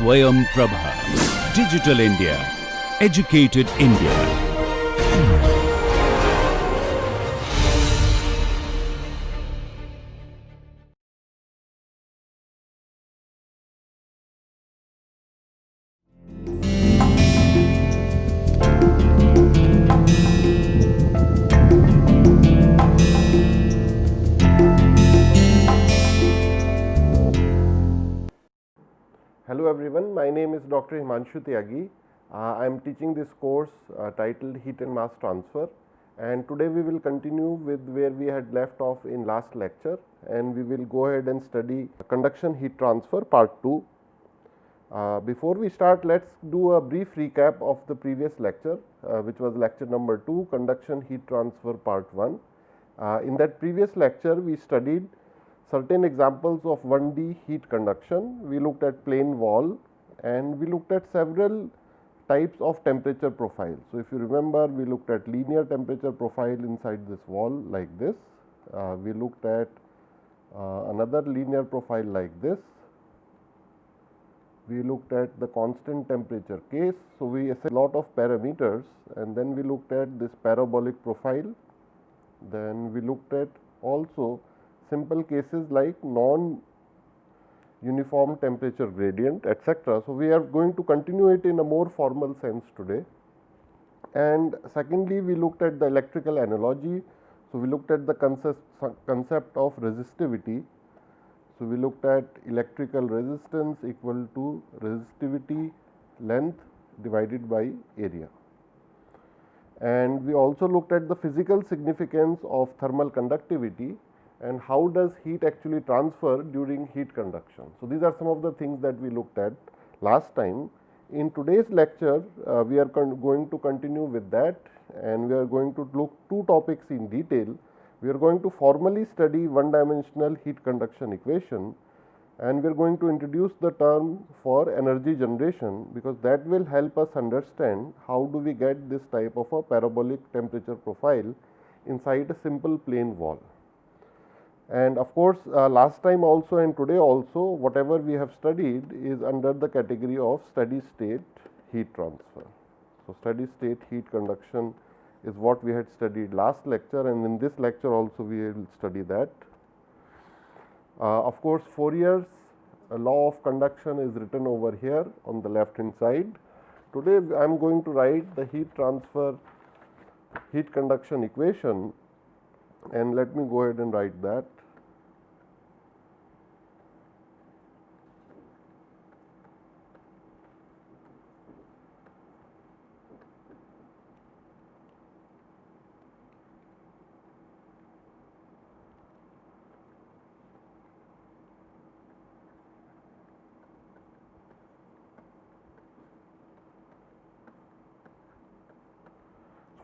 Swayam Prabha. Digital India. Educated India. Hello everyone, my name is Dr. Himanshu Tyagi. I am teaching this course titled Heat and Mass Transfer, and today we will continue with where we had left off in last lecture, and we will go ahead and study conduction heat transfer part 2. Before we start, let's do a brief recap of the previous lecture, which was lecture number 2, conduction heat transfer part 1. In that previous lecture we studied certain examples of 1D heat conduction. We looked at plane wall and we looked at several types of temperature profiles. So, if you remember, we looked at linear temperature profile inside this wall like this. We looked at another linear profile like this. We looked at the constant temperature case. So, we assessed a lot of parameters, and then we looked at this parabolic profile. Then we looked at also simple cases like non-uniform temperature gradient, etc. So, we are going to continue it in a more formal sense today. And secondly, we looked at the electrical analogy. So, we looked at the concept of resistivity. So, we looked at electrical resistance equal to resistivity length divided by area. And we also looked at the physical significance of thermal conductivity and how does heat actually transfer during heat conduction. So, these are some of the things that we looked at last time. In today's lecture, we are going to continue with that, and we are going to look two topics in detail. We are going to formally study one-dimensional heat conduction equation, and we are going to introduce the term for energy generation, because that will help us understand how do we get this type of a parabolic temperature profile inside a simple plane wall. And of course, last time also and today also, whatever we have studied is under the category of steady state heat transfer. So, steady state heat conduction is what we had studied last lecture, and in this lecture also we will study that. Of course, Fourier's law of conduction is written over here on the left hand side. Today I am going to write the heat transfer heat conduction equation, and let me go ahead and write that.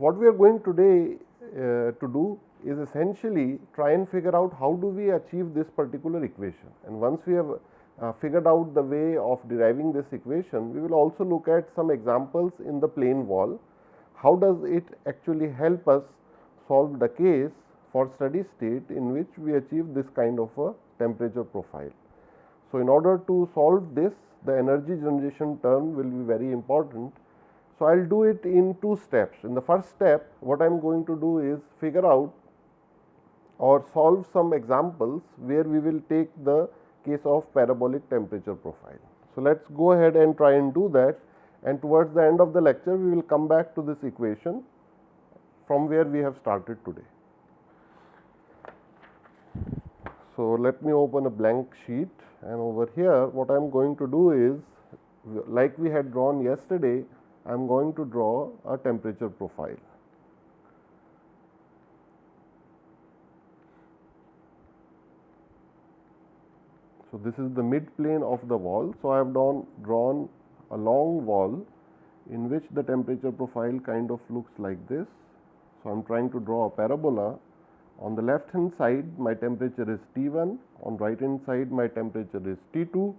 What we are going today to do is essentially try and figure out how do we achieve this particular equation, and once we have figured out the way of deriving this equation, we will also look at some examples in the plane wall. How does it actually help us solve the case for steady state in which we achieve this kind of a temperature profile. So, in order to solve this, the energy generation term will be very important. So, I will do it in two steps. In the first step, what I am going to do is figure out or solve some examples where we will take the case of parabolic temperature profile. So, let us go ahead and try and do that, and towards the end of the lecture we will come back to this equation from where we have started today. So, let me open a blank sheet, and over here what I am going to do is, like we had drawn yesterday, I am going to draw a temperature profile. So, this is the mid plane of the wall. So, I have drawn a long wall in which the temperature profile kind of looks like this. So, I am trying to draw a parabola. On the left hand side my temperature is T1, on right hand side my temperature is T2,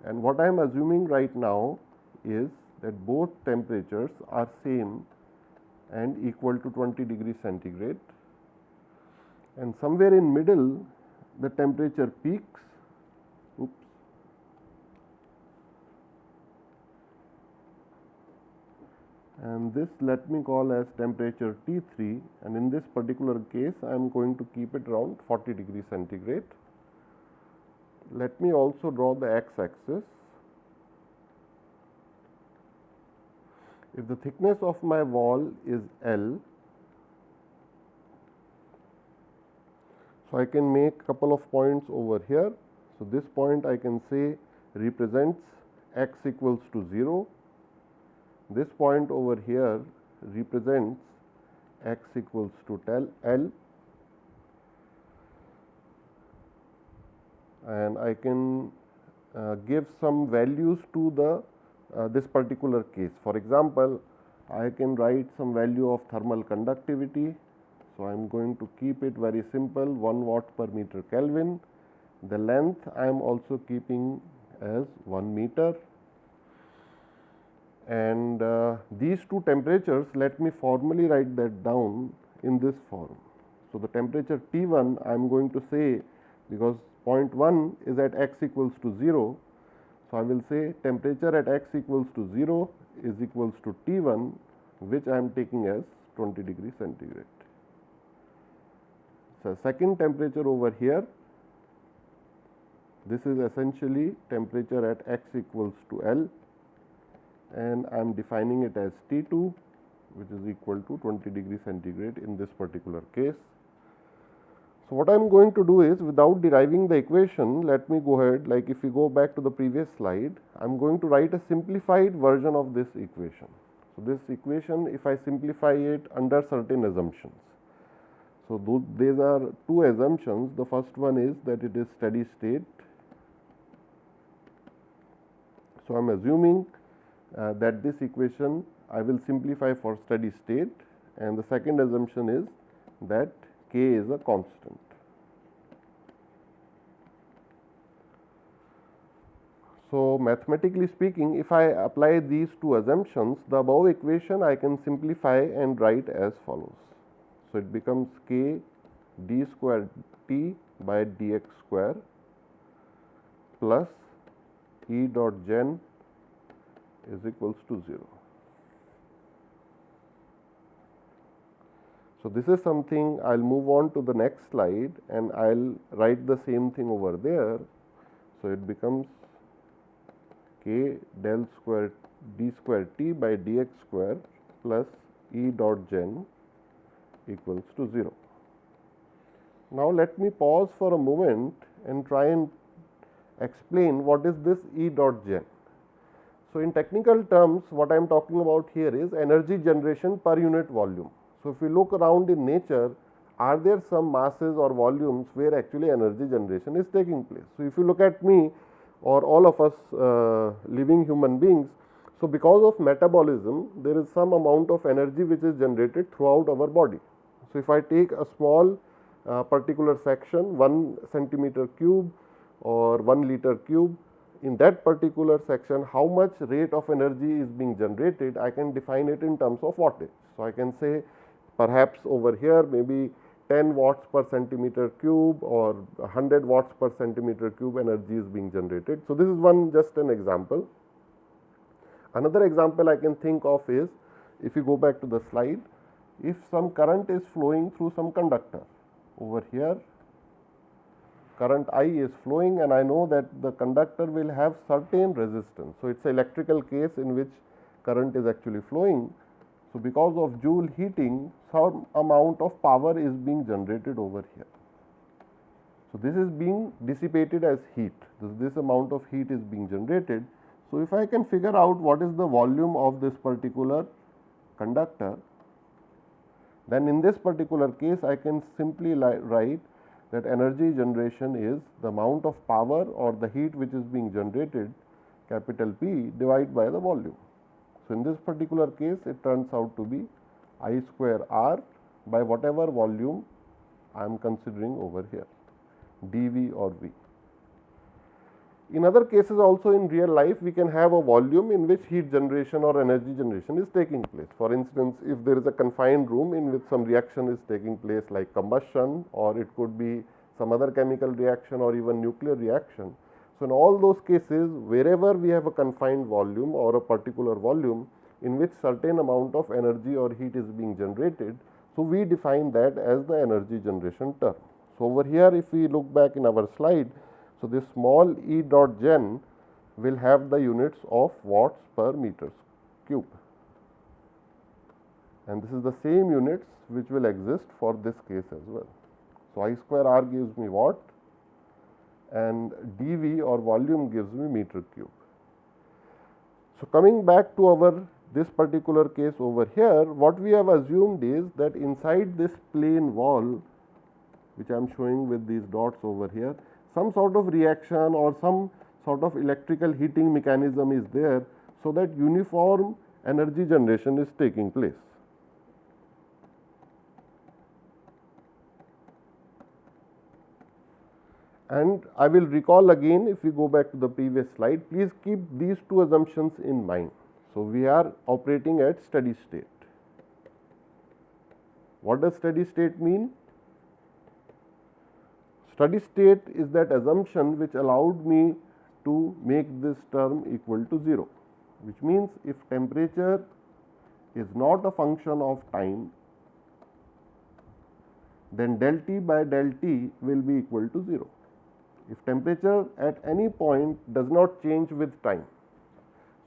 and what I am assuming right now is that both temperatures are same and equal to 20 degrees centigrade, and somewhere in middle the temperature peaks and this let me call as temperature T3, and in this particular case I am going to keep it around 40 degrees centigrade. Let me also draw the x-axis. If the thickness of my wall is L, so I can make a couple of points over here. So this point I can say represents x equals to 0. This point over here represents x equals to L, and I can give some values to the this particular case. For example, I can write some value of thermal conductivity. So I am going to keep it very simple, 1 watt per meter Kelvin. The length I am also keeping as 1 meter, and these two temperatures, let me formally write that down in this form. So the temperature T1 I am going to say, because point 1 is at x equals to 0. So I will say temperature at x equals to 0 is equals to T1, which I am taking as 20 degrees centigrade. So second temperature over here, this is essentially temperature at x equals to L, and I am defining it as T2, which is equal to 20 degrees centigrade in this particular case. So what I am going to do is, without deriving the equation, let me go ahead, like if we go back to the previous slide, I am going to write a simplified version of this equation. So this equation, if I simplify it under certain assumptions. So these are two assumptions. The first one is that it is steady state. So I am assuming that this equation I will simplify for steady state, and the second assumption is that K is a constant. So mathematically speaking, if I apply these two assumptions, the above equation I can simplify and write as follows. So it becomes K d square T by dx square plus E dot gen is equals to 0. So this is something, I will move on to the next slide and I will write the same thing over there. So it becomes K del square d square T by dx square plus E dot gen equals to 0. Now let me pause for a moment and try and explain what is this E dot gen. So in technical terms, what I am talking about here is energy generation per unit volume. So if we look around in nature, are there some masses or volumes where actually energy generation is taking place? So if you look at me or all of us living human beings, so because of metabolism, there is some amount of energy which is generated throughout our body. So if I take a small particular section, 1 centimeter cube or 1 liter cube, in that particular section how much rate of energy is being generated, I can define it in terms of wattage. So I can say perhaps over here maybe 10 watts per centimeter cube or 100 watts per centimeter cube energy is being generated. So this is one just an example. Another example I can think of is, if you go back to the slide, if some current is flowing through some conductor over here, current I is flowing and I know that the conductor will have certain resistance. So it is an electrical case in which current is actually flowing. So because of Joule heating, some amount of power is being generated over here. So this is being dissipated as heat. This amount of heat is being generated. So if I can figure out what is the volume of this particular conductor, then in this particular case I can simply write that energy generation is the amount of power or the heat which is being generated, capital P, divided by the volume. So in this particular case, it turns out to be I square R by whatever volume I am considering over here, dV or V. In other cases also in real life, we can have a volume in which heat generation or energy generation is taking place. For instance, if there is a confined room in which some reaction is taking place like combustion, or it could be some other chemical reaction or even nuclear reaction. So in all those cases, wherever we have a confined volume or a particular volume, in which certain amount of energy or heat is being generated. So, we define that as the energy generation term. So, over here if we look back in our slide, so this small E dot gen will have the units of watts per meter cube, and this is the same units which will exist for this case as well. So, I square R gives me watt and dV or volume gives me meter cube. So, coming back to our this particular case over here, what we have assumed is that inside this plane wall, which I am showing with these dots over here, some sort of reaction or some sort of electrical heating mechanism is there, so that uniform energy generation is taking place. And I will recall again, if we go back to the previous slide, please keep these two assumptions in mind. So, we are operating at steady state. What does steady state mean? Steady state is that assumption which allowed me to make this term equal to 0, which means if temperature is not a function of time, then del T by del T will be equal to 0. If temperature at any point does not change with time.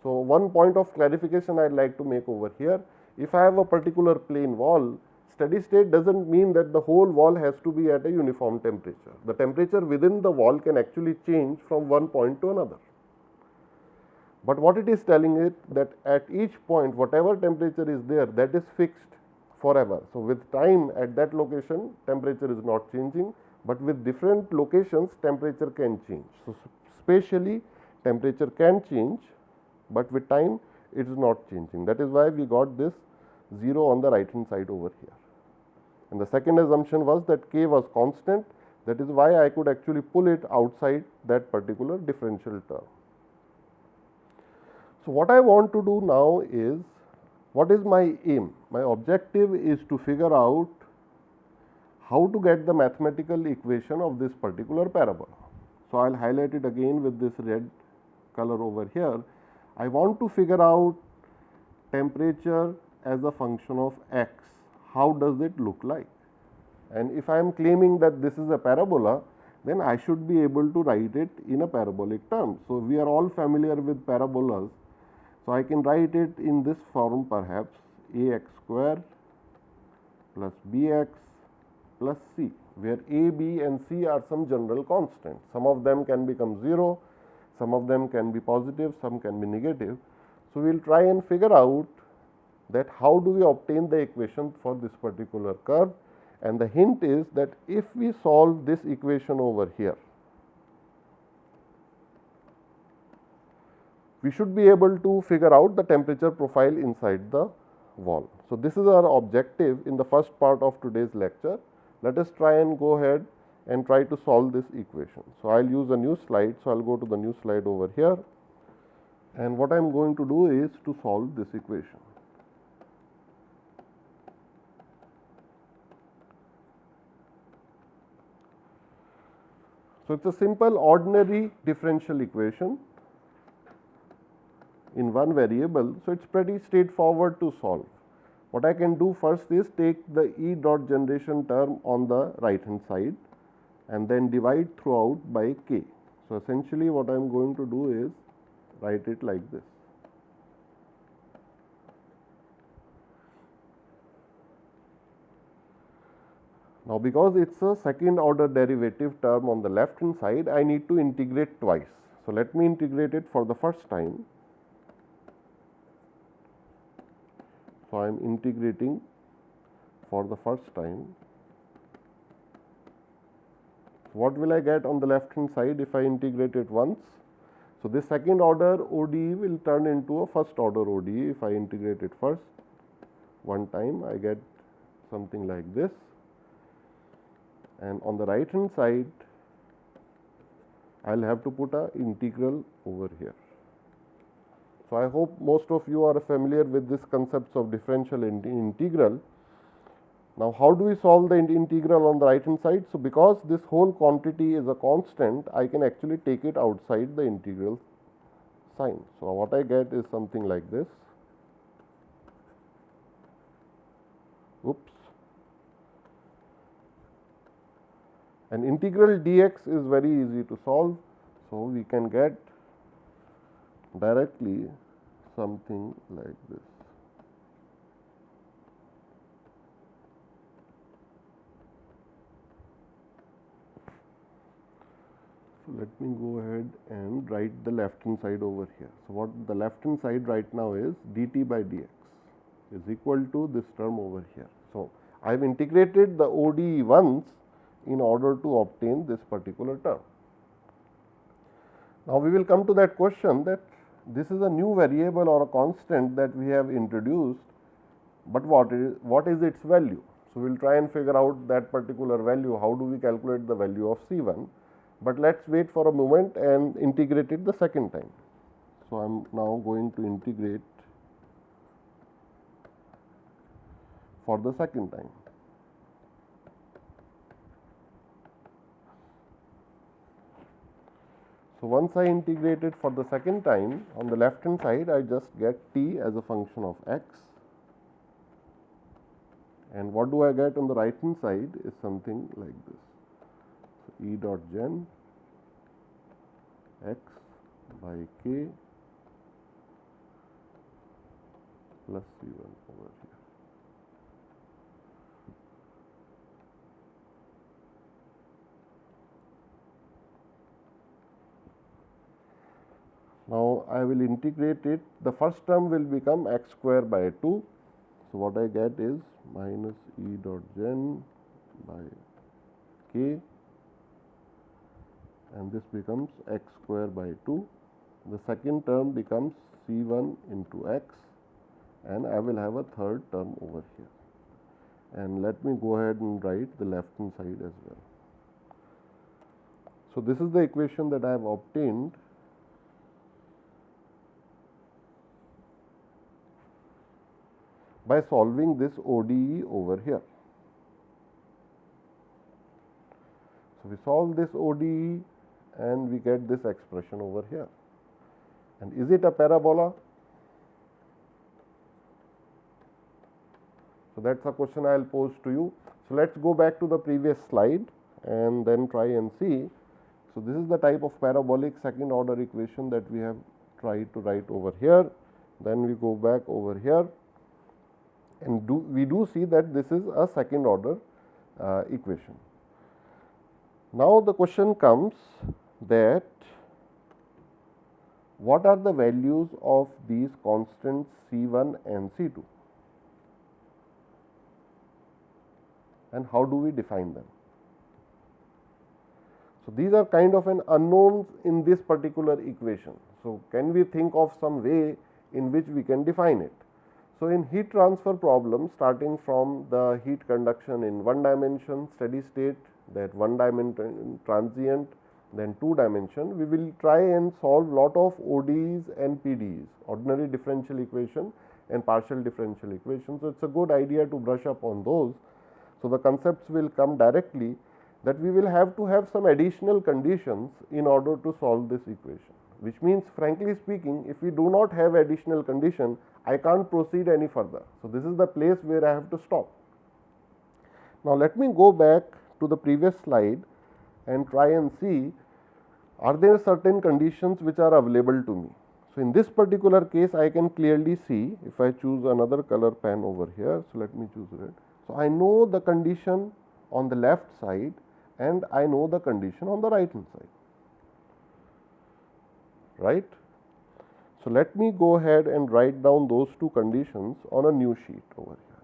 So, one point of clarification I would like to make over here, if I have a particular plane wall, steady state does not mean that the whole wall has to be at a uniform temperature. The temperature within the wall can actually change from one point to another. But what it is telling it that at each point whatever temperature is there, that is fixed forever. So, with time at that location temperature is not changing, but with different locations temperature can change. So, spatially temperature can change, but with time it is not changing. That is why we got this 0 on the right hand side over here. And the second assumption was that K was constant, that is why I could actually pull it outside that particular differential term. So, what I want to do now is, what is my aim? My objective is to figure out how to get the mathematical equation of this particular parabola. So, I will highlight it again with this red color over here. I want to figure out temperature as a function of x. How does it look like? And if I am claiming that this is a parabola, then I should be able to write it in a parabolic term. So, we are all familiar with parabolas. So, I can write it in this form perhaps, ax square plus bx plus c, where a, b and c are some general constants. Some of them can become 0, some of them can be positive, some can be negative. So, we will try and figure out that how do we obtain the equation for this particular curve, and the hint is that if we solve this equation over here, we should be able to figure out the temperature profile inside the wall. So, this is our objective in the first part of today's lecture. Let us try and go ahead and try to solve this equation. So, I will use a new slide. So, I will go to the new slide over here, and what I am going to do is to solve this equation. So, it is a simple ordinary differential equation in one variable. So, it is pretty straightforward to solve. What I can do first is take the E dot generation term on the right hand side and then divide throughout by K. So, essentially what I am going to do is write it like this. Now, because it is a second order derivative term on the left hand side, I need to integrate twice. So, let me integrate it for the first time. So, I am integrating for the first time. What will I get on the left hand side if I integrate it once? So, this second order ODE will turn into a first order ODE if I integrate it first. One time I get something like this, and on the right hand side I will have to put a integral over here. So, I hope most of you are familiar with this concepts of differential and integral. Now, how do we solve the integral on the right hand side? So, because this whole quantity is a constant, I can actually take it outside the integral sign. So, what I get is something like this. oops, and integral dx is very easy to solve. So, we can get directly something like this. So, let me go ahead and write the left hand side over here. So, what the left hand side right now is dt by dx is equal to this term over here. So, I have integrated the ODE once in order to obtain this particular term. Now, we will come to that question that this is a new variable or a constant that we have introduced, but what is its value? So, we will try and figure out that particular value. How do we calculate the value of C1? But let us wait for a moment and integrate it the second time. So, I am now going to integrate for the second time. So, once I integrate it for the second time, on the left hand side I just get t as a function of x, and what do I get on the right hand side is something like this. So, E dot gen x by k plus C1 over here. Now, I will integrate it. The first term will become x square by 2. So, what I get is minus E dot gen by k, and this becomes x square by 2. The second term becomes C1 into x, and I will have a third term over here. And let me go ahead and write the left hand side as well. So, this is the equation that I have obtained by solving this ODE over here. So, we solve this ODE and we get this expression over here. And is it a parabola? So, that is a question I will pose to you. So, let us go back to the previous slide and then try and see. So, this is the type of parabolic second order equation that we have tried to write over here. Then we go back over here, and we do see that this is a second order equation. Now, the question comes that what are the values of these constants C1 and C2, and how do we define them? So, these are kind of an unknowns in this particular equation. So, can we think of some way in which we can define it? So, in heat transfer problems, starting from the heat conduction in one dimension steady state, that one dimension transient, then two dimension, we will try and solve lot of ODEs and PDEs, ordinary differential equation and partial differential equation. So, it is a good idea to brush up on those. So, the concepts will come directly that we will have to have some additional conditions in order to solve this equation, which means frankly speaking, if we do not have additional condition, I can't proceed any further. So, this is the place where I have to stop. Now, let me go back to the previous slide and try and see, are there certain conditions which are available to me. So, in this particular case, I can clearly see, if I choose another color pen over here. So, let me choose red. So, I know the condition on the left side and I know the condition on the right hand side, right. So, let me go ahead and write down those two conditions on a new sheet over here.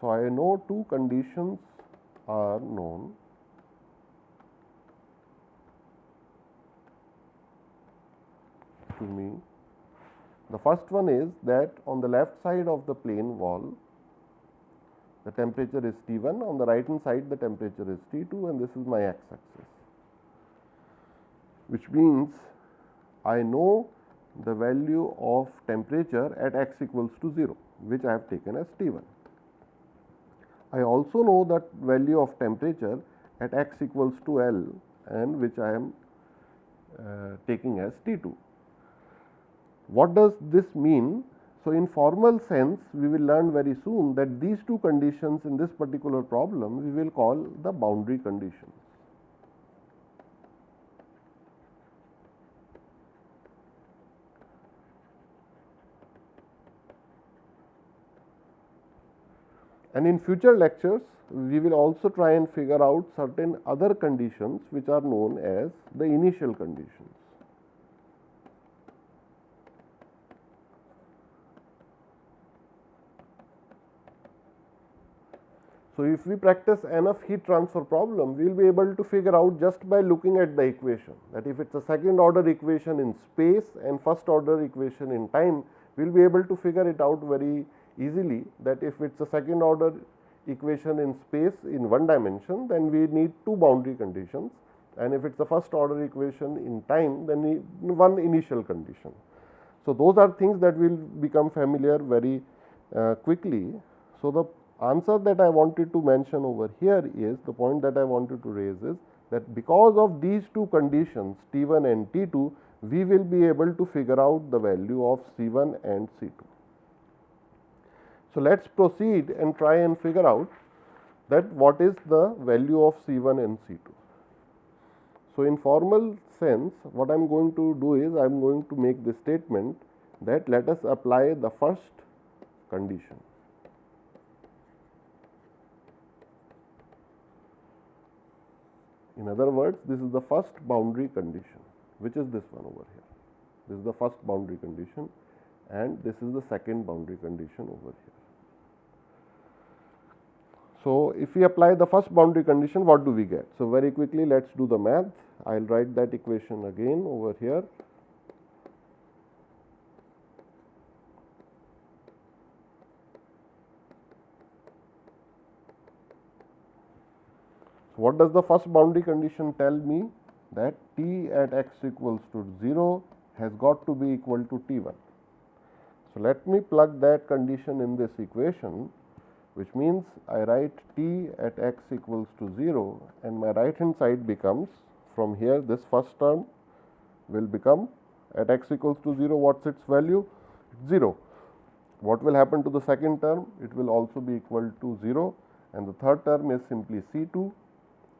So, I know two conditions are known. To me, the first one is that on the left side of the plane wall, the temperature is T1, on the right hand side the temperature is T2, and this is my x axis, which means I know the value of temperature at x equals to 0, which I have taken as T1. I also know that value of temperature at x equals to L, and which I am taking as T2. What does this mean? So, in formal sense, we will learn very soon that these two conditions in this particular problem we will call the boundary conditions. And in future lectures, we will also try and figure out certain other conditions which are known as the initial conditions. So, if we practice enough heat transfer problem, we will be able to figure out just by looking at the equation, that if it is a second order equation in space and first order equation in time, we will be able to figure it out very easily, that if it is a second order equation in space in one dimension, then we need two boundary conditions, and if it is a first order equation in time, then we need one initial condition. So, those are things that will become familiar very quickly. So, the answer that I wanted to mention over here is, the point that I wanted to raise is that because of these two conditions T1 and T2, we will be able to figure out the value of C1 and C2. So, let us proceed and try and figure out that what is the value of C1 and C2. So, in formal sense, what I am going to do is, I am going to make this statement that let us apply the first condition. In other words, this is the first boundary condition, which is this one over here. This is the first boundary condition, and this is the second boundary condition over here. So, if we apply the first boundary condition, what do we get? So, very quickly let us do the math. I will write that equation again over here. So, what does the first boundary condition tell me? That t at x equals to 0 has got to be equal to T1. So, let me plug that condition in this equation, which means I write t at x equals to 0, and my right hand side becomes, from here this first term will become, at x equals to 0, what is its value? 0. What will happen to the second term? It will also be equal to 0, and the third term is simply C2,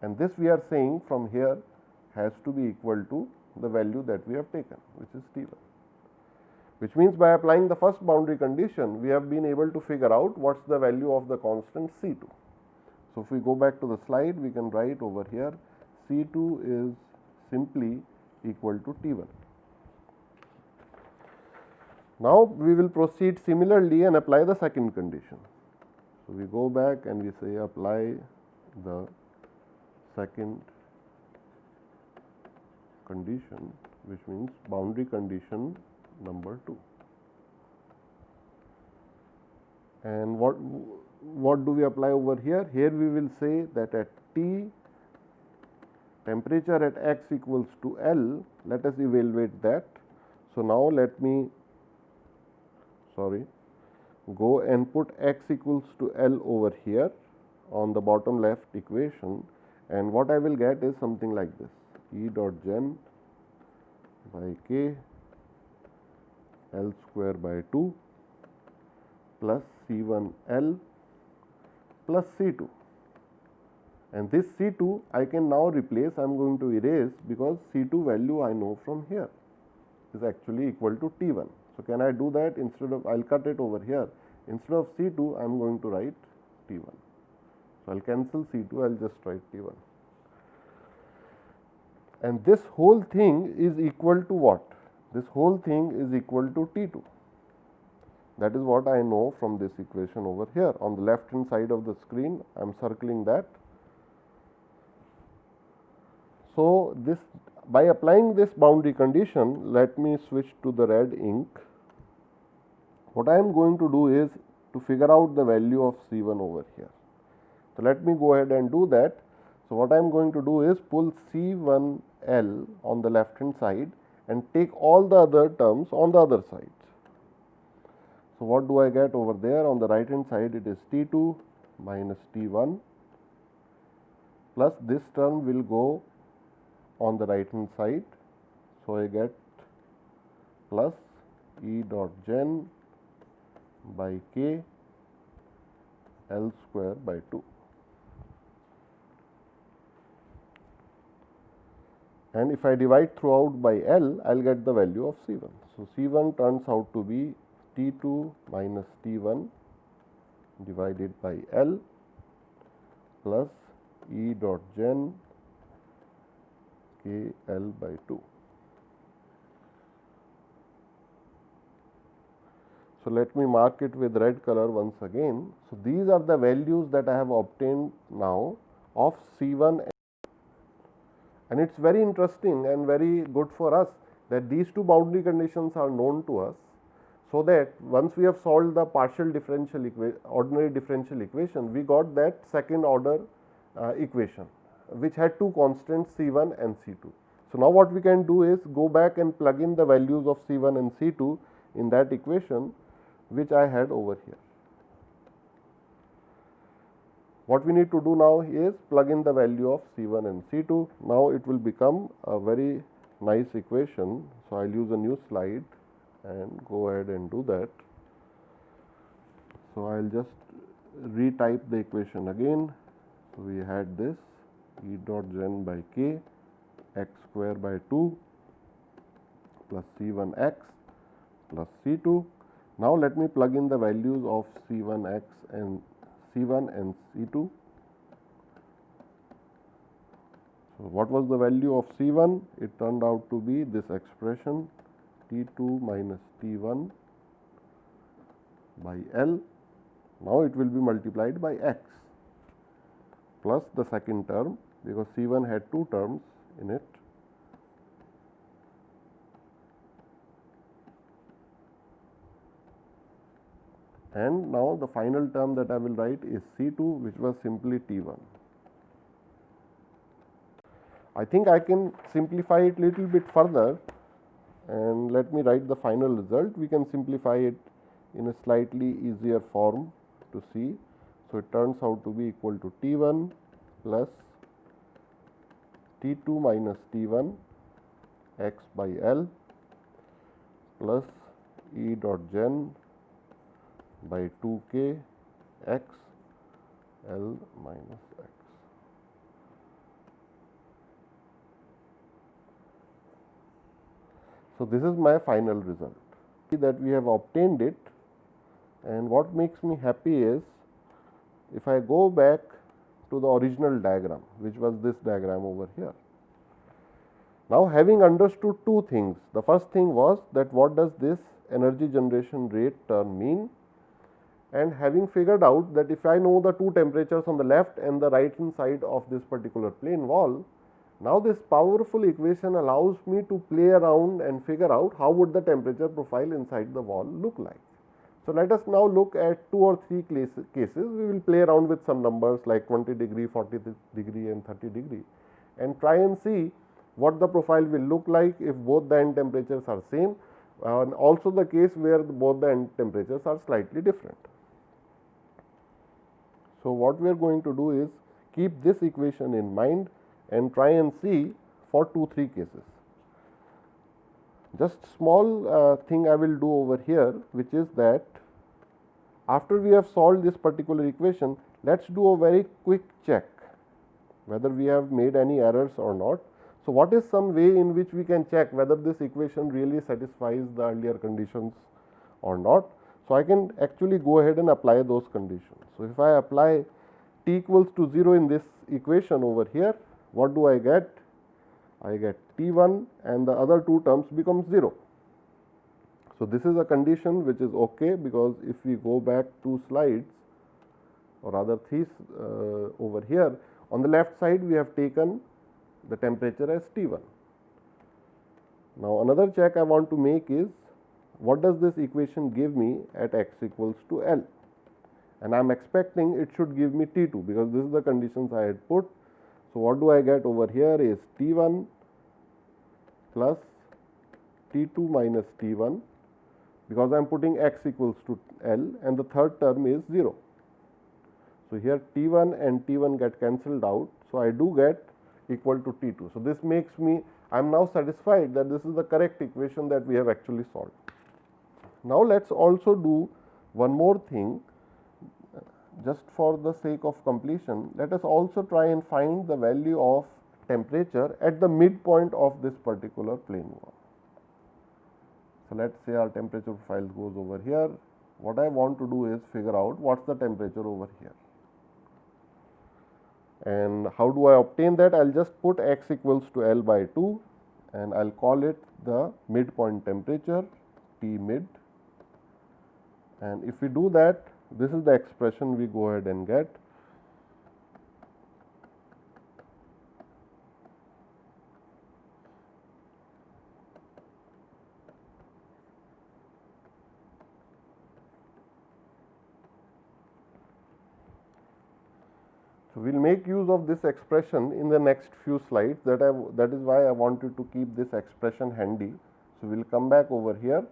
and this we are saying from here has to be equal to the value that we have taken, which is T1. Which means by applying the first boundary condition, we have been able to figure out what is the value of the constant C2. So, if we go back to the slide, we can write over here C2 is simply equal to T1. Now, we will proceed similarly and apply the second condition. So, we go back and we say apply the second condition, which means boundary condition number 2. And what do we apply over here? Here we will say that at T, temperature at x equals to L, let us evaluate that. So, now let me go and put x equals to L over here on the bottom left equation, and what I will get is something like this: E dot gen by k L square by 2 plus C1 L plus C2, and this C2 I can now replace, I am going to erase, because C2 value I know from here is actually equal to T1. So, can I do that? Instead of, I will cut it over here, instead of C2 I am going to write T1. So, I will cancel C2, I will just write T1, and this whole thing is equal to what? This whole thing is equal to T2. That is what I know from this equation over here. On the left hand side of the screen, I am circling that. So, this, by applying this boundary condition, let me switch to the red ink. What I am going to do is to figure out the value of C1 over here. So, let me go ahead and do that. So, what I am going to do is pull C1L on the left hand side and take all the other terms on the other side. So, what do I get over there? On the right hand side, it is T2 minus T1 plus this term will go on the right hand side. So, I get plus E dot gen by k L square by 2. And if I divide throughout by L, I will get the value of C1. So, C1 turns out to be T2 minus T1 divided by L plus E dot gen k L by 2. So, let me mark it with red color once again. So, these are the values that I have obtained now of C1, and it is very interesting and very good for us that these two boundary conditions are known to us. So, that once we have solved the partial differential ordinary differential equation, we got that second order equation which had two constants C1 and C2. So, now what we can do is go back and plug in the values of C1 and C2 in that equation which I had over here. What we need to do now is plug in the value of C1 and C2. Now, it will become a very nice equation. So, I will use a new slide and go ahead and do that. So, I will just retype the equation again. So, we had this E dot gen by k x square by 2 plus C1x plus C2. Now, let me plug in the values of C1x and C1 and C2. So, what was the value of C1? It turned out to be this expression T2 minus T1 by L. Now, it will be multiplied by x plus the second term, because C1 had two terms in it. And now, the final term that I will write is C2, which was simply T1. I think I can simplify it little bit further, and let me write the final result. We can simplify it in a slightly easier form to see. So, it turns out to be equal to T1 plus T2 minus T1 x by L plus E dot gen by 2k x L minus x. So, this is my final result. See that we have obtained it, and what makes me happy is if I go back to the original diagram, which was this diagram over here. Now, having understood two things, the first thing was that what does this energy generation rate term mean, and having figured out that if I know the two temperatures on the left and the right hand side of this particular plane wall, now this powerful equation allows me to play around and figure out how would the temperature profile inside the wall look like. So, let us now look at 2 or 3 cases. We will play around with some numbers like 20 degree, 40 degree and 30 degree, and try and see what the profile will look like if both the end temperatures are same, and also the case where both the end temperatures are slightly different. So, what we are going to do is keep this equation in mind and try and see for 2-3 cases. Just small thing I will do over here, which is that after we have solved this particular equation, let us do a very quick check whether we have made any errors or not. So, what is some way in which we can check whether this equation really satisfies the earlier conditions or not? So, I can actually go ahead and apply those conditions. So, if I apply t equals to 0 in this equation over here, what do I get? I get T1 and the other two terms become 0. So, this is a condition which is okay, because if we go back 2 slides or rather 3 over here, on the left side we have taken the temperature as T1. Now, another check I want to make is what does this equation give me at x equals to L, and I am expecting it should give me T2, because this is the conditions I had put. So, what do I get over here is T1 plus T2 minus T1, because I am putting x equals to L and the third term is 0. So, here T1 and T1 get cancelled out. So, I do get equal to T2. So, this makes me, I am now satisfied that this is the correct equation that we have actually solved. Now, let us also do one more thing, just for the sake of completion. Let us also try and find the value of temperature at the midpoint of this particular plane wall. So, let us say our temperature profile goes over here. What I want to do is figure out what is the temperature over here. And how do I obtain that? I will just put x equals to L by 2 and I will call it the midpoint temperature, T mid. And if we do that, this is the expression we go ahead and get. So, we will make use of this expression in the next few slides. That is why I wanted to keep this expression handy. So, we will come back over here,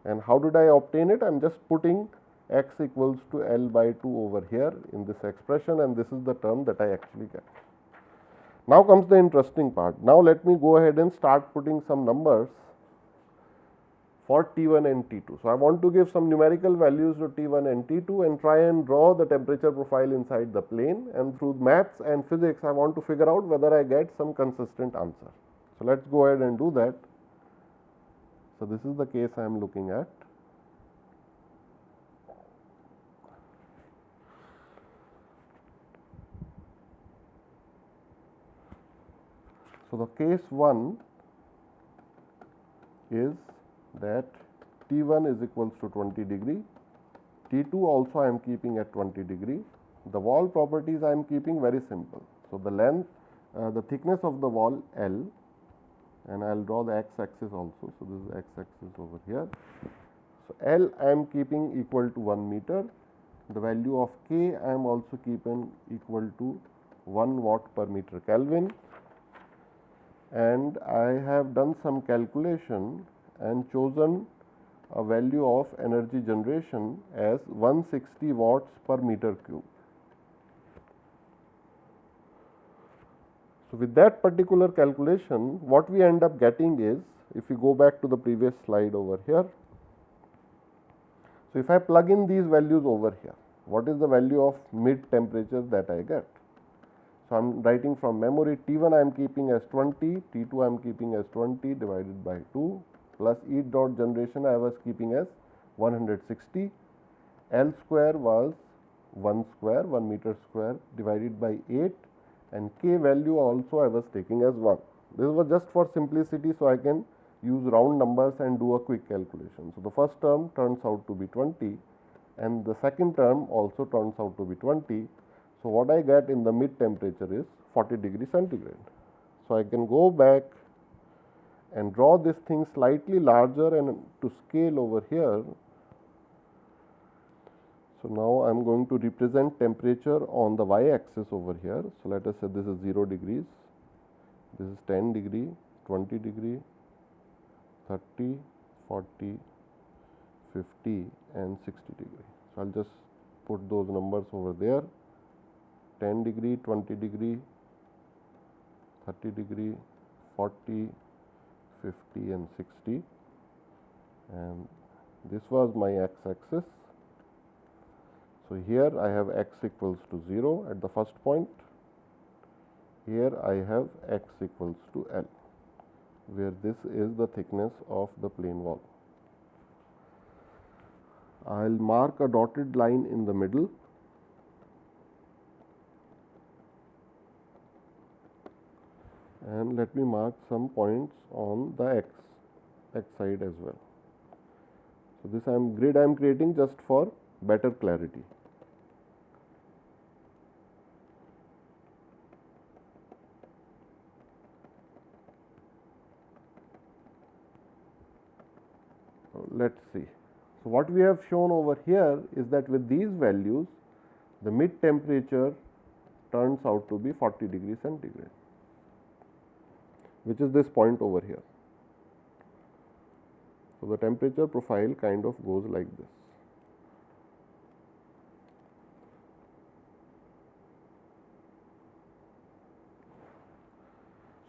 and how did I obtain it? I am just putting x equals to L by 2 over here in this expression, and this is the term that I actually get. Now comes the interesting part. Now let me go ahead and start putting some numbers for T1 and T2. So, I want to give some numerical values to T1 and T2 and try and draw the temperature profile inside the plane, and through maths and physics I want to figure out whether I get some consistent answer. So, let us go ahead and do that. So, this is the case I am looking at. So, the case 1 is that T1 is equals to 20 degree, T2 also I am keeping at 20 degree. The wall properties I am keeping very simple. So, the length, the thickness of the wall L, and I will draw the x axis also. So, this is x axis over here. So, L I am keeping equal to 1 meter, the value of K I am also keeping equal to 1 watt per meter Kelvin, and I have done some calculation and chosen a value of energy generation as 160 watts per meter cube. So, with that particular calculation, what we end up getting is, if we go back to the previous slide over here. So, if I plug in these values over here, what is the value of mid temperature that I get? So, I am writing from memory. T1 I am keeping as 20, T2 I am keeping as 20 divided by 2, plus E dot generation I was keeping as 160, L square was 1 square, 1 meter square divided by 8, and K value also I was taking as 1. This was just for simplicity, so I can use round numbers and do a quick calculation. So, the first term turns out to be 20 and the second term also turns out to be 20. So, what I get in the mid temperature is 40 degree centigrade. So, I can go back and draw this thing slightly larger and to scale over here. So, now I am going to represent temperature on the y axis over here. So, let us say this is 0 degrees, this is 10 degree, 20 degree, 30, 40, 50 and 60 degree. So, I will just put those numbers over there, 10 degree, 20 degree, 30 degree, 40, 50 and 60, and this was my x axis. So, here I have x equals to 0 at the first point, here I have x equals to L, where this is the thickness of the plane wall. I will mark a dotted line in the middle. And let me mark some points on the x side as well. So, this grid I am creating just for better clarity. So, let us see. So, what we have shown over here is that with these values, the mid temperature turns out to be 40 degree centigrade, which is this point over here. So, the temperature profile kind of goes like this.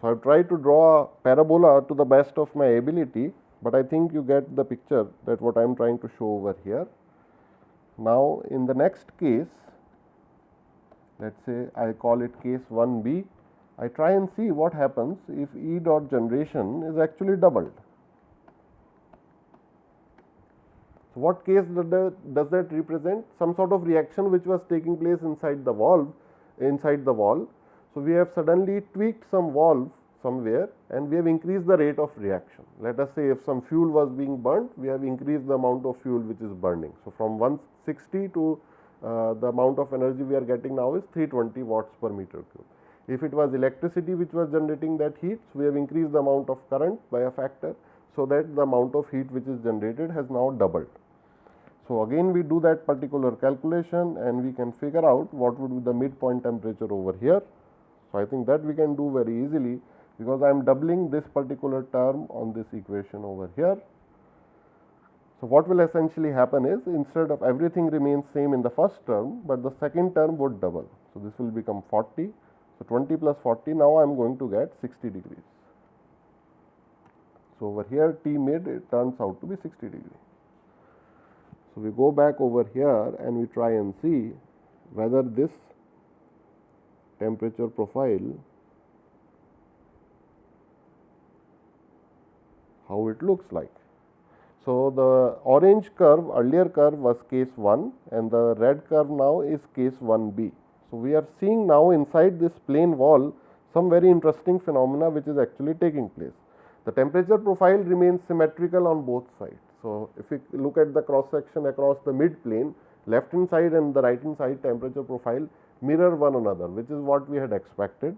So, I have tried to draw a parabola to the best of my ability, but I think you get the picture that what I am trying to show over here. Now, in the next case, let us say I call it case 1b, I try and see what happens if E dot generation is actually doubled. So, what case does that represent? Some sort of reaction which was taking place inside the valve, inside the wall. So, we have suddenly tweaked some valve somewhere and we have increased the rate of reaction. Let us say if some fuel was being burnt, we have increased the amount of fuel which is burning. So, from 160 to the amount of energy we are getting now is 320 watts per meter cube. If it was electricity which was generating that heat, so we have increased the amount of current by a factor, so that the amount of heat which is generated has now doubled. So, again we do that particular calculation and we can figure out what would be the midpoint temperature over here. So, I think that we can do very easily, because I am doubling this particular term on this equation over here. So, what will essentially happen is, instead of everything remains same in the first term, but the second term would double. So, this will become 40. So, 20 plus 40, now I am going to get 60 degrees. So, over here T mid, it turns out to be 60 degrees. So, we go back over here and we try and see whether this temperature profile, how it looks like. So, the orange curve, earlier curve was case 1 and the red curve now is case 1b. So, we are seeing now inside this plane wall some very interesting phenomena which is actually taking place. The temperature profile remains symmetrical on both sides. So, if we look at the cross section across the mid plane, left hand side and the right hand side temperature profile mirror one another, which is what we had expected.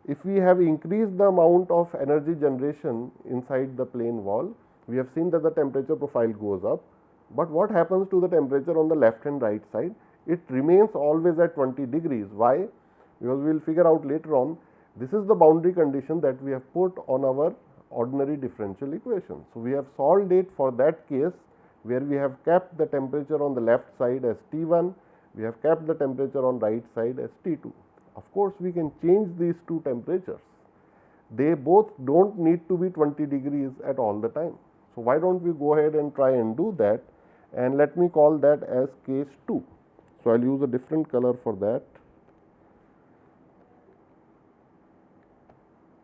If we have increased the amount of energy generation inside the plane wall, we have seen that the temperature profile goes up. But what happens to the temperature on the left and right side? It remains always at 20 degrees. Why? Because we will figure out later on, this is the boundary condition that we have put on our ordinary differential equation. So, we have solved it for that case where we have kept the temperature on the left side as T1, we have kept the temperature on right side as T2. Of course, we can change these two temperatures. They both do not need to be 20 degrees at all the time. So, why do not we go ahead and try and do that, and let me call that as case 2. So, I will use a different color for that.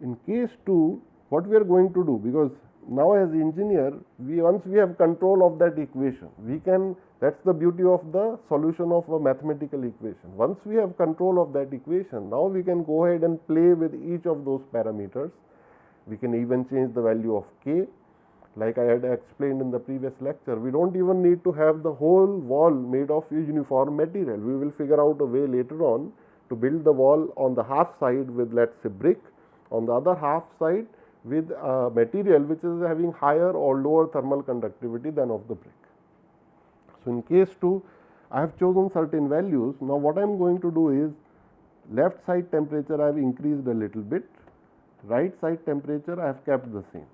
In case 2, what we are going to do, because now as engineer, once we have control of that equation, we can, that is the beauty of the solution of a mathematical equation. Once we have control of that equation, now we can go ahead and play with each of those parameters. We can even change the value of k, like I had explained in the previous lecture. We do not even need to have the whole wall made of a uniform material. We will figure out a way later on to build the wall on the half side with, let us say, brick, on the other half side with material which is having higher or lower thermal conductivity than of the brick. So, in case 2, I have chosen certain values. Now, what I am going to do is, left side temperature I have increased a little bit, right side temperature I have kept the same,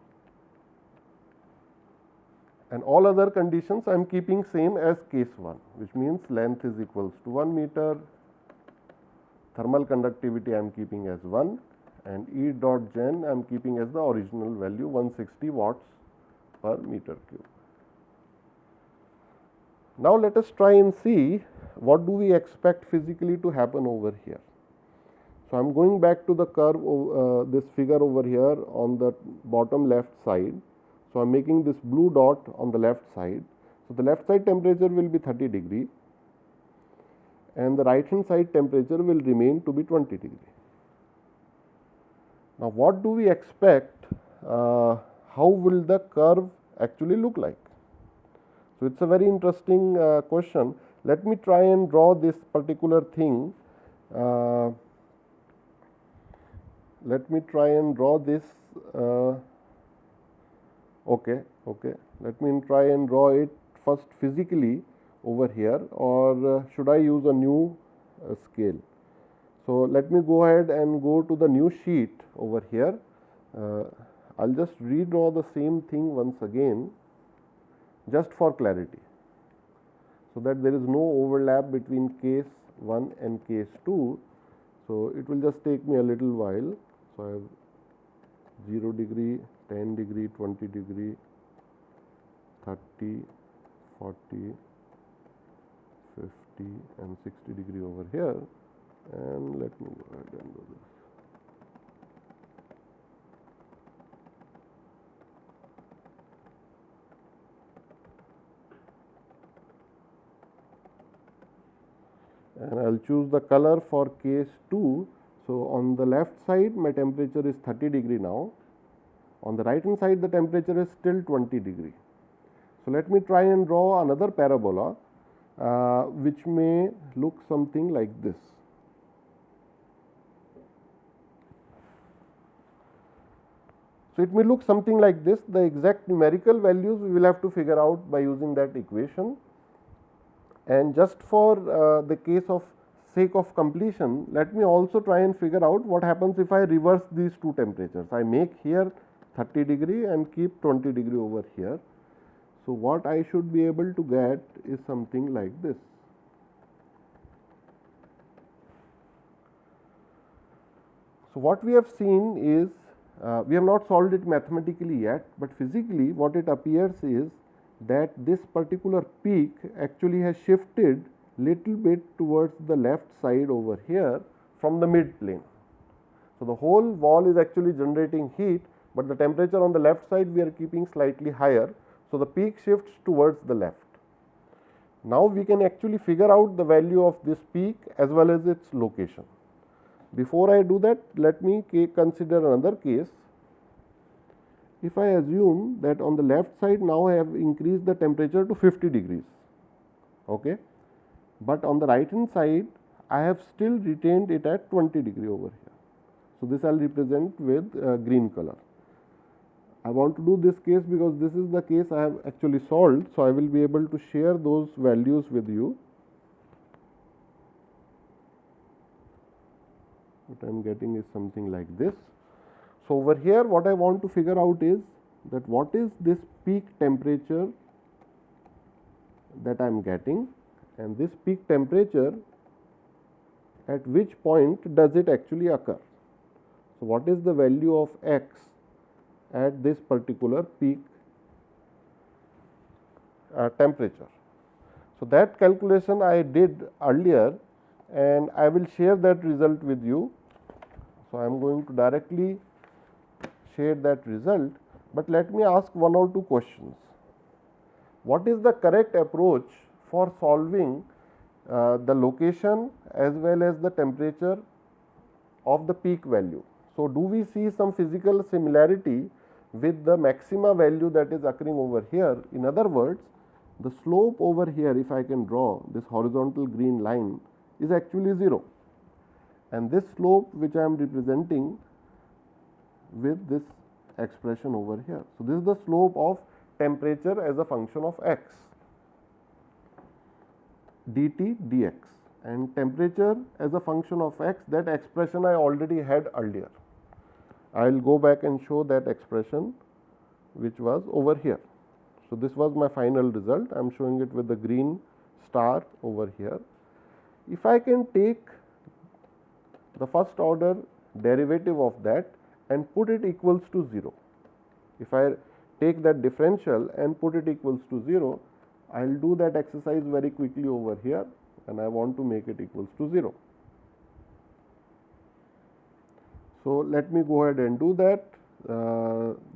and all other conditions I am keeping same as case 1, which means length is equals to 1 meter, thermal conductivity I am keeping as 1, and E dot gen I am keeping as the original value 160 watts per meter cube. Now, let us try and see what do we expect physically to happen over here. So, I am going back to the curve, this figure over here on the bottom left side. So, I am making this blue dot on the left side. So, the left side temperature will be 30 degree and the right hand side temperature will remain to be 20 degree. Now, what do we expect? How will the curve actually look like? So, it is a very interesting question. Let me try and draw this particular thing. Let me try and draw this. Okay. Let me try and draw it first physically over here, or should I use a new scale? So, let me go ahead and go to the new sheet over here. I will just redraw the same thing once again, just for clarity, so that there is no overlap between case 1 and case 2. So, it will just take me a little while. So, I have 0 degree, 10 degree, 20 degree, 30, 40, 50 and 60 degree over here, and let me go ahead and do this. And I will choose the color for case 2. So, on the left side my temperature is 30 degree now, on the right hand side the temperature is still 20 degree. So, let me try and draw another parabola which may look something like this. So, it may look something like this. The exact numerical values we will have to figure out by using that equation. And just for the case of sake of completion, let me also try and figure out what happens if I reverse these two temperatures. I make here 30 degree and keep 20 degree over here. So, what I should be able to get is something like this. So, what we have seen is we have not solved it mathematically yet, but physically what it appears is that this particular peak actually has shifted little bit towards the left side over here from the mid plane. So, the whole wall is actually generating heat, but the temperature on the left side we are keeping slightly higher. So, the peak shifts towards the left. Now, we can actually figure out the value of this peak as well as its location. Before I do that, let me consider another case. If I assume that on the left side now I have increased the temperature to 50 degrees, okay, but on the right hand side I have still retained it at 20 degree over here. So, this I will represent with green color. I want to do this case because this is the case I have actually solved. So, I will be able to share those values with you. What I am getting is something like this. So, over here what I want to figure out is that what is this peak temperature that I am getting, and this peak temperature at which point does it actually occur. So, what is the value of x at this particular peak temperature. So, that calculation I did earlier and I will share that result with you. So, I am going to directly share that result, but let me ask one or two questions. What is the correct approach for solving the location as well as the temperature of the peak value? So, do we see some physical similarity with the maxima value that is occurring over here? In other words, the slope over here, if I can draw this horizontal green line, is actually 0, and this slope which I am representing with this expression over here. So, this is the slope of temperature as a function of x dt dx, and temperature as a function of x, that expression I already had earlier. I will go back and show that expression which was over here. So, this was my final result. I am showing it with the green star over here. If I can take the first order derivative of that and put it equals to 0, if I take that differential and put it equals to 0, I will do that exercise very quickly over here, and I want to make it equals to 0. So, let me go ahead and do that.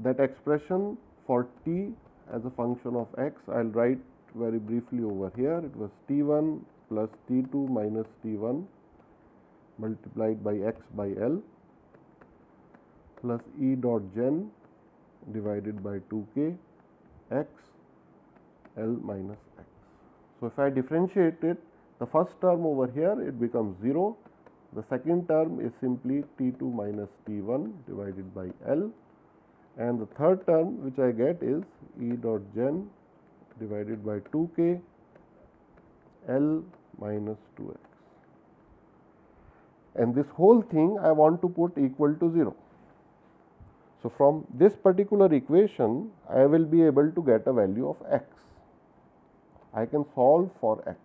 That expression for t as a function of x, I will write very briefly over here. It was t1 plus t2 minus t1 multiplied by x by L plus E dot gen divided by 2k x L minus x. So, if I differentiate it, the first term over here it becomes 0, the second term is simply t2 minus t1 divided by L, and the third term which I get is E dot gen divided by 2k L minus 2x, and this whole thing I want to put equal to 0. So, from this particular equation I will be able to get a value of x. I can solve for x.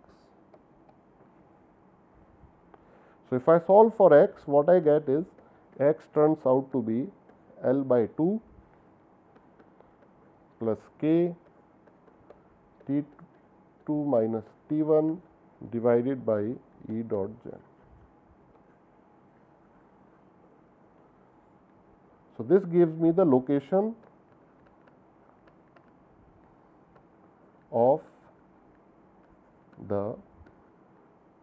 So, if I solve for x, what I get is x turns out to be L by 2 plus k T2 minus T1 divided by E dot gen. So, this gives me the location of the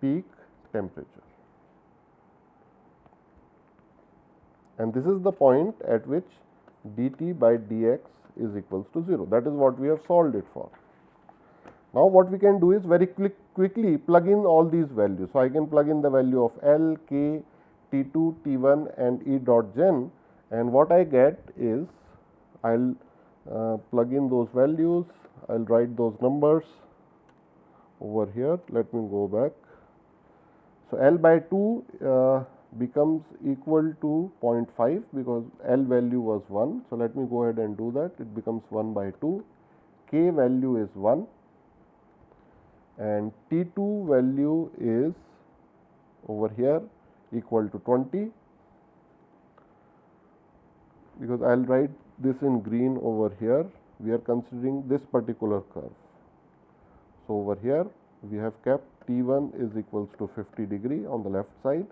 peak temperature, and this is the point at which dt by dx is equals to 0. That is what we have solved it for. Now, what we can do is very quickly plug in all these values. So, I can plug in the value of L, K, T2, T1 and E dot gen, and what I get is I will plug in those values, I will write those numbers over here. Let me go back. So, L by 2 becomes equal to 0.5 because L value was 1. So, let me go ahead and do that. It becomes 1 by 2, K value is 1 and T2 value is over here equal to 20, because I will write this in green over here. We are considering this particular curve. So, over here we have kept T1 is equals to 50 degree on the left side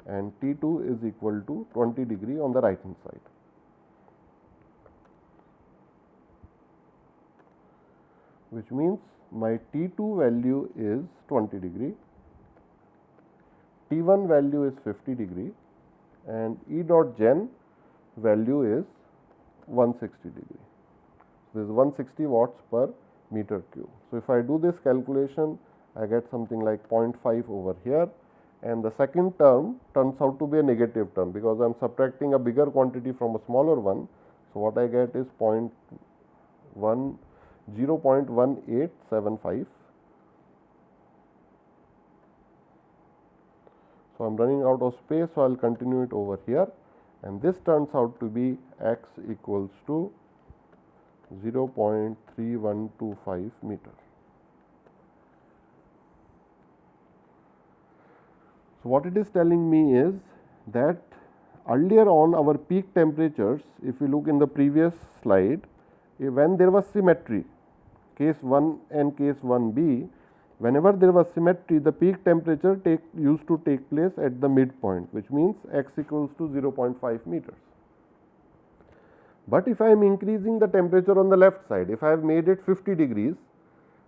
and T2 is equal to 20 degree on the right hand side. Which means my T2 value is 20 degree, T1 value is 50 degree and E dot gen value is 160 degree. This is 160 watts per meter cube. So, if I do this calculation, I get something like 0.5 over here, and the second term turns out to be a negative term because I am subtracting a bigger quantity from a smaller one. So, what I get is 0.1875. So, I am running out of space, so I will continue it over here, and this turns out to be x equals to 0.3125 meter. So, what it is telling me is that earlier on our peak temperatures, if you look in the previous slide, when there was symmetry, case 1 and case 1b, whenever there was symmetry, the peak temperature used to take place at the midpoint, which means x equals to 0.5 meters. But if I am increasing the temperature on the left side, if I have made it 50 degrees,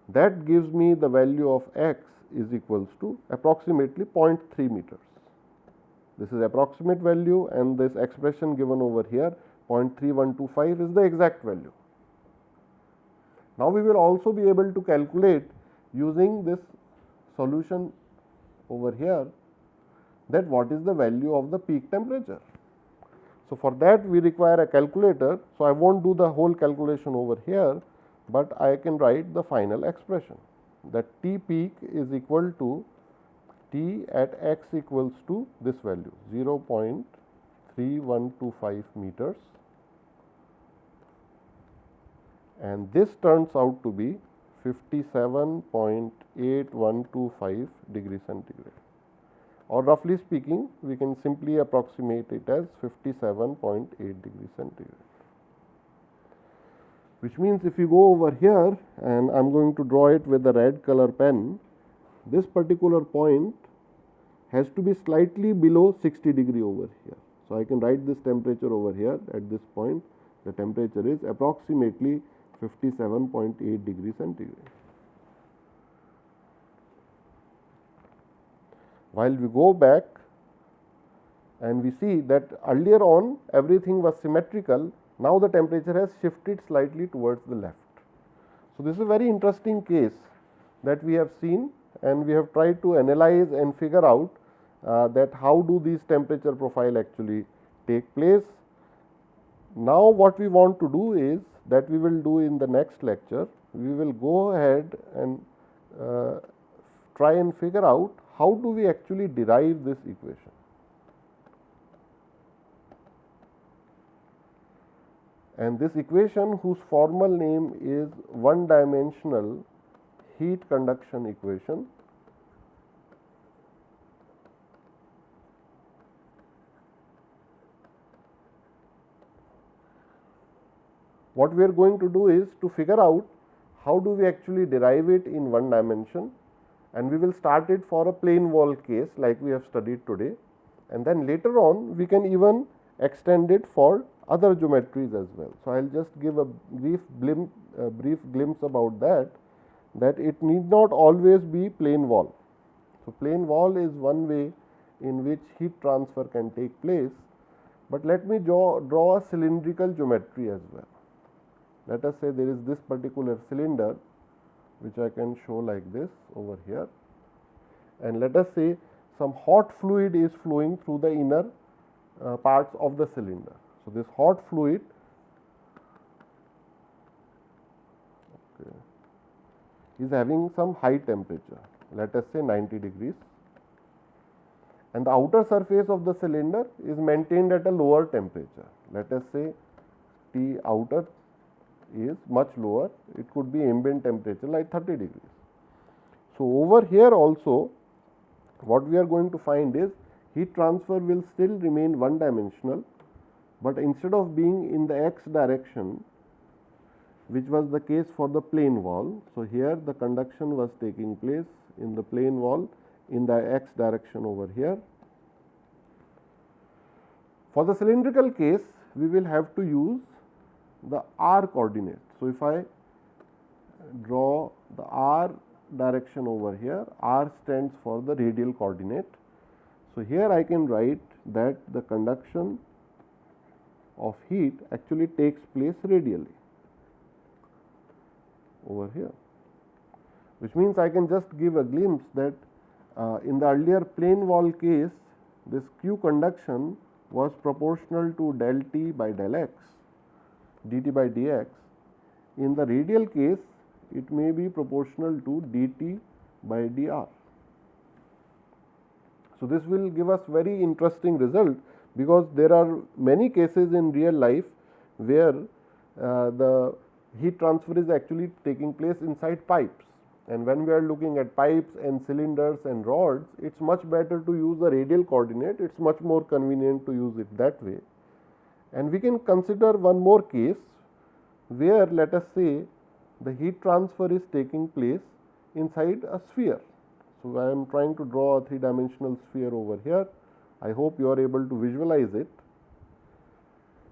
that gives me the value of x is equals to approximately 0.3 meters. This is approximate value, and this expression given over here 0.3125 is the exact value. Now, we will also be able to calculate using this solution over here that what is the value of the peak temperature. So, for that we require a calculator. So, I will not do the whole calculation over here, but I can write the final expression that T peak is equal to T at x equals to this value 0.3125 meters, and this turns out to be 57.8125 degree centigrade, or roughly speaking we can simply approximate it as 57.8 degree centigrade. Which means if you go over here, and I am going to draw it with the red color pen, this particular point has to be slightly below 60 degree over here. So, I can write this temperature over here at this point. The temperature is approximately 57.8 degree centigrade. While we go back and we see that earlier on everything was symmetrical, now the temperature has shifted slightly towards the left. So, this is a very interesting case that we have seen, and we have tried to analyze and figure out that how do these temperature profile actually take place. Now, what we want to do is that we will do in the next lecture. We will go ahead and try and figure out how do we actually derive this equation. And this equation, whose formal name is one dimensional heat conduction equation, what we are going to do is to figure out how do we actually derive it in one dimension, and we will start it for a plane wall case like we have studied today, and then later on we can even extend it for other geometries as well. So, I will just give a brief glimpse about that it need not always be plane wall. So, plane wall is one way in which heat transfer can take place, but let me draw a cylindrical geometry as well. Let us say there is this particular cylinder which I can show like this over here, and let us say some hot fluid is flowing through the inner parts of the cylinder. So, this hot fluid is having some high temperature, let us say 90 degrees, and the outer surface of the cylinder is maintained at a lower temperature. Let us say T outer is much lower, it could be ambient temperature like 30 degrees. So, over here also what we are going to find is heat transfer will still remain one dimensional, but instead of being in the x direction, which was the case for the plane wall. So, here the conduction was taking place in the plane wall in the x direction over here. For the cylindrical case, we will have to use the r coordinate. So, if I draw the r direction over here, r stands for the radial coordinate. So, here I can write that the conduction of heat actually takes place radially over here, which means I can just give a glimpse that in the earlier plane wall case, this Q conduction was proportional to del T by del x, dt by dx. In the radial case, it may be proportional to dt by dr. So, this will give us very interesting result, because there are many cases in real life where the heat transfer is actually taking place inside pipes, and when we are looking at pipes and cylinders and rods, it is much better to use the radial coordinate, it is much more convenient to use it that way. And we can consider one more case where, let us say, the heat transfer is taking place inside a sphere. So, I am trying to draw a 3-dimensional sphere over here. I hope you are able to visualize it.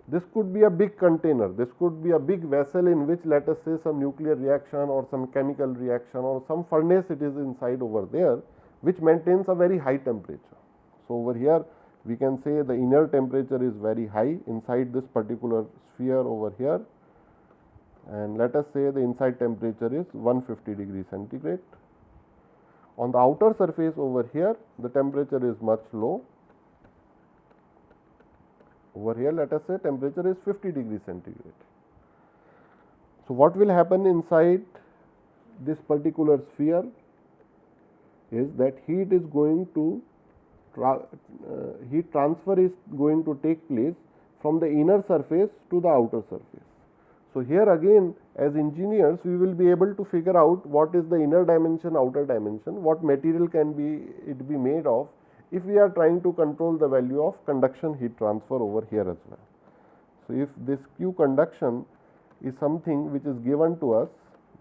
This could be a big container, this could be a big vessel in which, let us say, some nuclear reaction or some chemical reaction or some furnace it is inside over there, which maintains a very high temperature. So, over here we can say the inner temperature is very high inside this particular sphere over here, and let us say the inside temperature is 150 degrees centigrade. On the outer surface over here, the temperature is much low. Over here, let us say temperature is 50 degrees centigrade. So, what will happen inside this particular sphere is that heat is going to heat transfer is going to take place from the inner surface to the outer surface. So, here again, as engineers, we will be able to figure out what is the inner dimension, outer dimension, what material can be made of, if we are trying to control the value of conduction heat transfer over here as well. So, if this Q conduction is something which is given to us,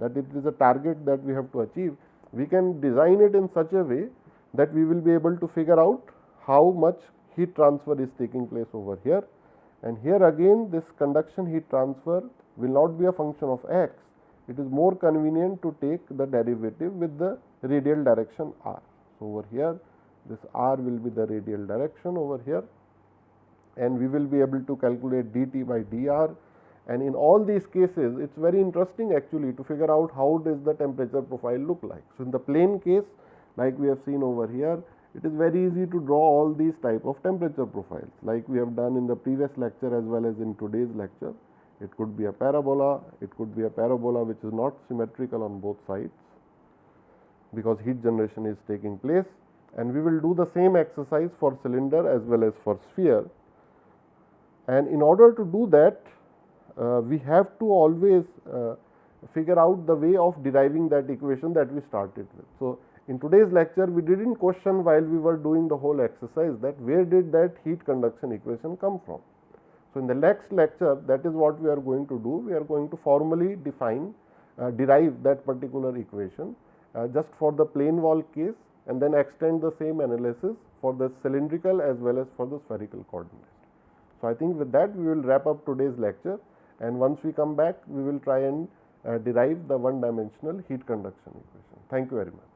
that it is a target that we have to achieve, we can design it in such a way that we will be able to figure out how much heat transfer is taking place over here. And here again, this conduction heat transfer will not be a function of x, it is more convenient to take the derivative with the radial direction r. So, over here this r will be the radial direction over here, and we will be able to calculate dt by dr, and in all these cases it is very interesting actually to figure out how does the temperature profile look like. So, in the plane case, like we have seen over here, it is very easy to draw all these type of temperature profiles like we have done in the previous lecture as well as in today's lecture. It could be a parabola, it could be a parabola which is not symmetrical on both sides, because heat generation is taking place, and we will do the same exercise for cylinder as well as for sphere. And in order to do that, we have to always figure out the way of deriving that equation that we started with. So, in today's lecture, we did not question while we were doing the whole exercise that where did that heat conduction equation come from. So, in the next lecture, that is what we are going to do. We are going to formally define derive that particular equation just for the plane wall case, and then extend the same analysis for the cylindrical as well as for the spherical coordinate. So, I think with that we will wrap up today's lecture, and once we come back we will try and derive the one dimensional heat conduction equation. Thank you very much.